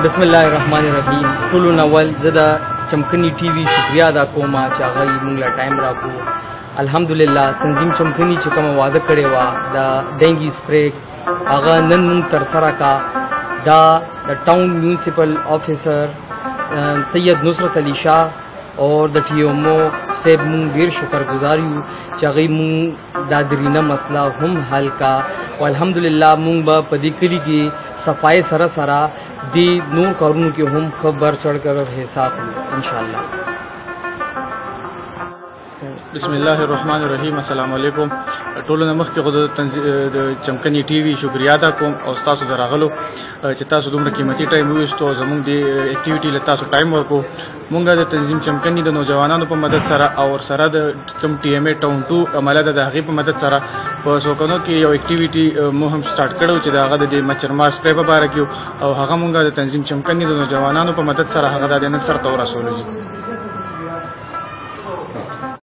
بسم الله الرحمن الرحیم. ټولو نول زه د چمکني ټي وي شکریا ادا کوم چې هغه موږ له ټایم راکو. الحمدلله تنظیم چمکني چې کومه وعده کړې وه د ډینګي سپری هغه نن موږ ترسره کا. دا د ټاون میونسپل آفیسر سید نصرت علی شاه اور د ټي ایم او صاحب موږ ډېر شکرګزار یو چې هغوی موږ دا درینه مسله هم حل کا. او الحمدلله موږ به په دې کلي کې صفای سره سره دی نور کارونو کې هم خبر چڑھ کر حساب انشاءاللہ. بسم الله الرحمن الرحیم. السلام علیکم. ټولو نه مخکې خو د چمکني ټي وي شکریا ادا کوم او ستاسو د راغلو چې تاسو دومره قیمتي ټایم وویستو او زموږ د اکټیویټي له تاسو ټایم ورکو. مونږ د تنظیم چمکني د نوجوانانو په مدد سره او سره د کوم ټي ایم اے ټاون 2 عمله د هغې په مدد سره په سوکنو کې یو اکټیویټي مو هم سټارټ کړو چې د هغه د مچرمار سپری په باره کې او هغه مونږ د تنظیم چمکني د نوجوانانو په مدد سره هغه د نن سرته ورسولو.